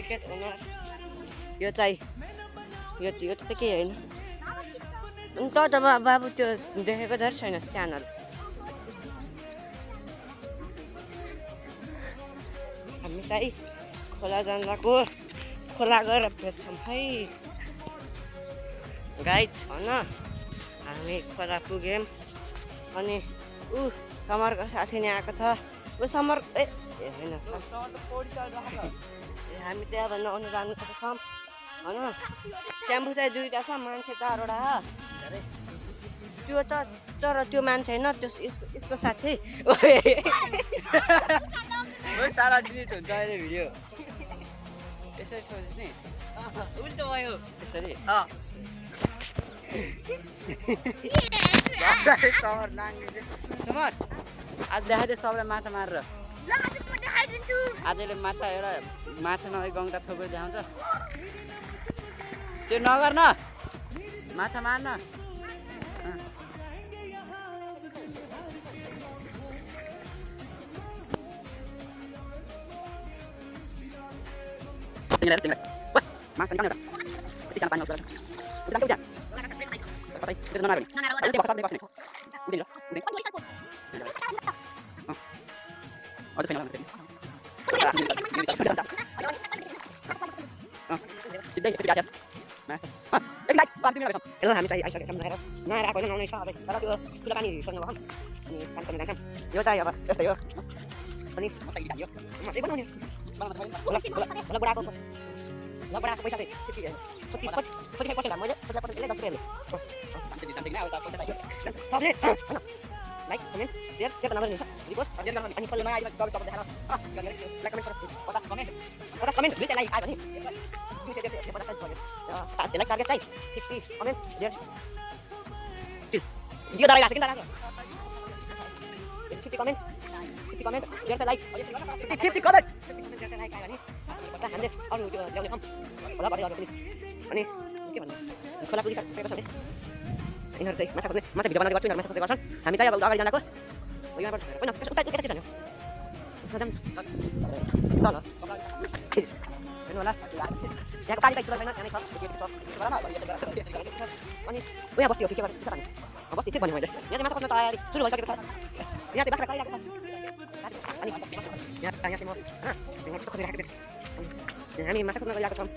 market owner यो चाहिँ यो त के होइन त बाबु त्यो देखेको झन् छैन च्यानल हामी चाहिँ खोला जाँदाको खोला गएर भेट्छौँ है गाइड भन हामी खोला पुग्यौँ अनि समरको साथी नै आएको छ समर होइन हामी चाहिँ अब नुहाउनु जानु सक्छौँ होइन स्याम्पू चाहिँ 2टा छ मान्छे 4वटा त्यो त तर त्यो मान्छे होइन त्यो यसको साथी सारा डिलिट हुन्छ अहिले भिडियो यसरी छोड्नुहोस् नि उल्टो भयो यसरी समर नाङ्गे समर आज देखाइदियो सबलाई माछा मारेर आजले माछा एउटा माछा नभए गङ्गा छोपेर देखाउँछ त्यो नगर न माछा मार्न माछा निकाल्नु यति सानो पानी आउँछ त्यो नमार्ने त्यो बस्ने बस्ने उडेन उडेन अझ छैन सिधै यति आछ माछा एक लाइट पानी मिलाउँछ हेलो हामी चाहिँ आइसकेछौँ नआएर आएको नुहाउने छ अझै तर त्यो ठुलो पानी सोध्नु भयो अनि पानी चल्न जान्छौँ यो चाहिँ अब यस्तै हो अनि यो मजै बनाउने बुढाको पैसा चाहिँ 45 मैले 50% 10 रुपियाँले लाइक कमेन्ट शेयर नगर्नु हुन्छ रिपोस्ट अनि पल्लो नआएर जब सब देखाएर लाइक कमेन्ट 50 कमेन्ट 200 लाइक आयो भने 200 50 भयो त्यसलाई टार्गेट चाहिँ 50 कमेन्ट देयर भिडियो दराइ लाग्छ किन दराइ 50 कमेन्ट 100 लाइक 50 कमेन्ट लाइक आयो भने हामीले अरू त्यो ल्याउने छौँ होला भरे अरू पनि अनि के भन्नु खोला पुगिसकेको छ भने यिनीहरू चाहिँ माछा खोज्ने माछा भिडियो बनाएर गर्छु यिनीहरू माछा खोज्ने गर्छन् हामी चाहिँ अब अगाडि जानको यहाँबाट होइन उता यता चाहिँ जाने जाऊँ ल हेर्नु होला यहाँको पानी चाहिँ सुरु छैन त्यहाँ अनि उहाँ बस्ती हो कि के गर्छ भने बस्ती के भन्यो मैले यहाँ चाहिँ माछा खोज्न तयारी सुरु भइसकेको छ यहाँ चाहिँ बाख्रा गरिरहेको छ अनि यहाँ चाहिँ म त्यस्तो खोजिरहेको थिएँ हामी माछा खोज्न गइरहेको छौँ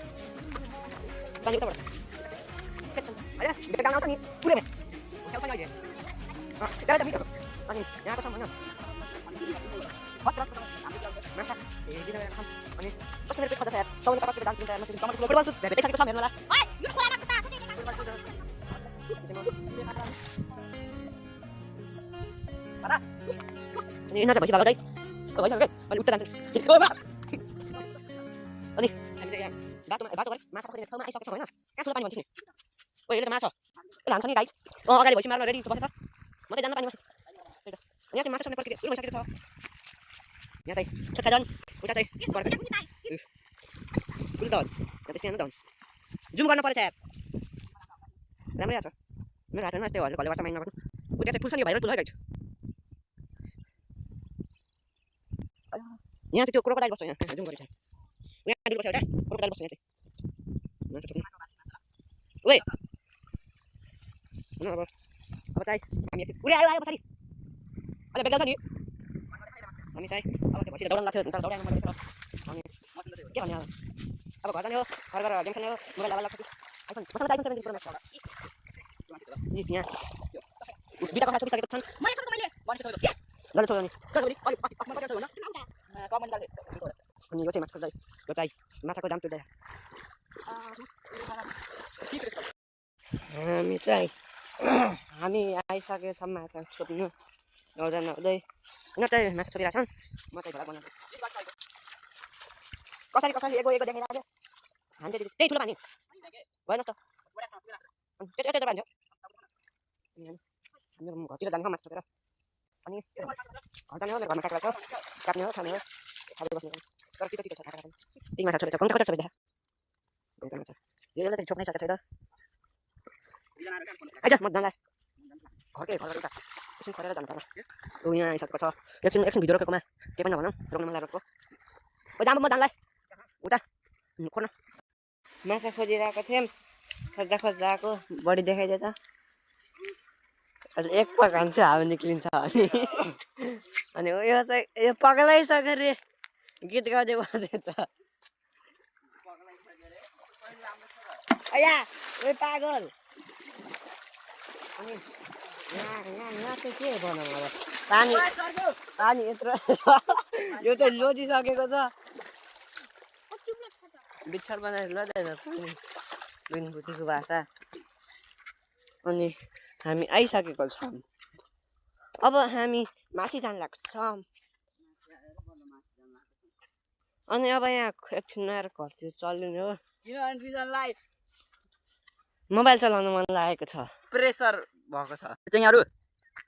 पानी उताबाट होइन बेटा गाउँ आउँछ नि पुरै अनि यहाँको छौँ होइन माछा हेरिरहेको छौँ अनि कस्तो मेरो पेट खोज्छ यार 54 रुपियाँ दाम दिन्छ टमाटर फुल बल्छु भेटिसकेको छ हेर्नु होला अनि यिनीहरू चाहिँ भैँसी भागदै भइसक्यो अनि उता जान्छ अनि हामी चाहिँ यहाँ बाटो गरी माछा पक्रिने ठाउँमा आइसकेको छौँ होइन कहाँ ठुलो पानी भन्छ नि ओ यसले त माछा लान्छ नि गाइड अगाडि भैँसी मार्न रेडी बसेछ म चाहिँ जान्न पानीमा यहाँ चाहिँ माछा छोड्ने प्रक्रिया सुरु भइसकेको छ यहाँ चाहिँ छोटका जन उता चाहिँ ठुलो दन यहाँ चाहिँ सानो दन जुम गर्न परेछ यार राम्रै आएको छ मेरो हातमा यस्तै हल्ले गर्छ माइन्ड नगर्नु उता चाहिँ फुल्छ नि भाइरल फुल है गाइड यहाँ चाहिँ त्यो क्रोकोडाइल बस्छ यहाँ जुम गरेछ यहाँ दुई बस्छ एउटा क्रोकोडाइल बस्छ यहाँ चाहिँ माछा छोड्ने ओए अब चाहिँ हामी एकछिन पुरै आयो पछाडि अझ बेग्ला छ नि हामी चाहिँ अब त्यो भैँसी दौडाउनु लाग्थ्यो तर दौडाउनु मैले अनि के भन्ने अब घर जाने हो घर गएर गेम खेल्ने हो मोबाइल हाल्न लाग्छ कि आइफोन मसँग आइफोन 17 प्रो म्याक्स यहाँ दुईटा कथा छोडिसकेको छन् जल्दी छोड्नु अनि यो चाहिँ माछाको दाम तुल्दै हामी आइसकेछौँ माछा छोड्नु नहुँदै यिनीहरू चाहिँ माछा छोडिरहेको छन् म चाहिँ भोला बनाउँछु कसरी एगो देखेर आयो हामी चाहिँ त्यही ठुलो पानी गएनस् त त्यता पानी छ हाम्रो घरतिर जाने माछा छोडेर अनि घर जाने हो मेरो घरमा काटेर काट्ने हो खाने हो खाँदै बस्ने तर तितो छ खाएर त्यही माछा छोडेछ कम्ती छोडेछ गङ्गा माछा यो चाहिँ छोप्नै सकेको छैन आइज म जानलाई घरकै घर उता एकछिन फरेर जानु पर्ला यहाँ आइसकेको छ एकछिन भिडियो रोकेकोमा केही पनि नभनौँ रोक्नु मन लागेको ओ जाम म जानलाई उता खोज्न माछा खोजिरहेको थियौँ खोज्दा खोज्दा आएको बढी देखाइदियो त अहिले एक पकान चाहिँ हावा निक्लिन्छ अनि यो चाहिँ यो पग्लाइसक्यो रे गीत गाउँदै बजेछ या ओ पागल अनि यहाँ चाहिँ के बनाउँ अब पानी पानी यत्रो यो चाहिँ लोजिसकेको छ बिच्छर बनाएर लजाएन पानी बिनबुझेको भाषा अनि हामी आइसकेको छौँ अब हामी माथि जान लाग्छौँ अनि अब यहाँ एकछिन आएर घरतिर चल्ने हो मोबाइल चलाउनु मन लागेको छ प्रेसर भएको छ चाहिँ यहाँहरू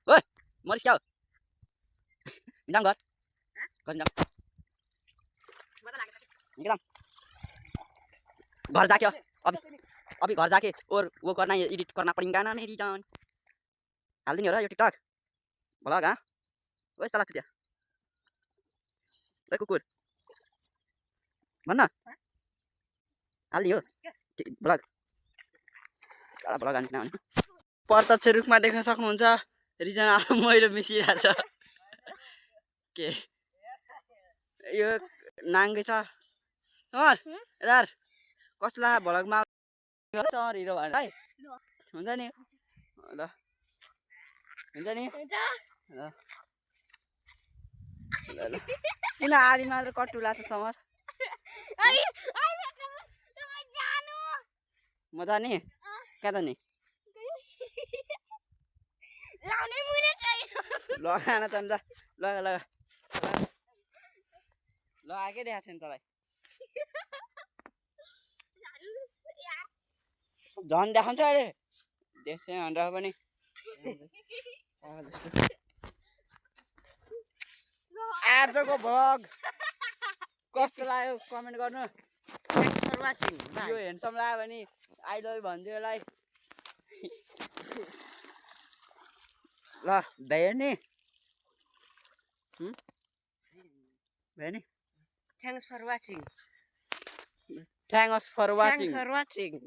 ओइ मरिस क्या हो जाम घर जाम निकल घर जाके अभी अभी घर जाके और वो करना है एडिट करना पड़ेगा ना मेरी जान हालिदिने हो र यो टिकटक भ्लग हाँ ओइ साला चुतिया ओइ कुकुर भन्न हालिदिने हो भ्लग साला भ्लग हाल्ने भने प्रत्यक्ष रूपमा देख्न सक्नुहुन्छ रिजन मैलो मिसिरहेछ के यो नाङ्गे छ समर यतार कसलाई भ्लगमा समर हिरो भनेर है हुन्छ नि ल हुन्छ नि ल किन आधी मात्र कट्टु लाग्छ समर म जाने कहाँ जाने लगाएन त अन्त लगा लगा लगाएकै देखाएको छैन तँलाई झन् देखाउँछ अहिले देख्छ भनेर पनि आजको भ्लग कस्तो लाग्यो कमेन्ट गर्नु यो हेन्डसम लाग्यो भने आई लभ यु भनिदियो यसलाई ल भयो नि भयो नि thanks for watching thanks for watching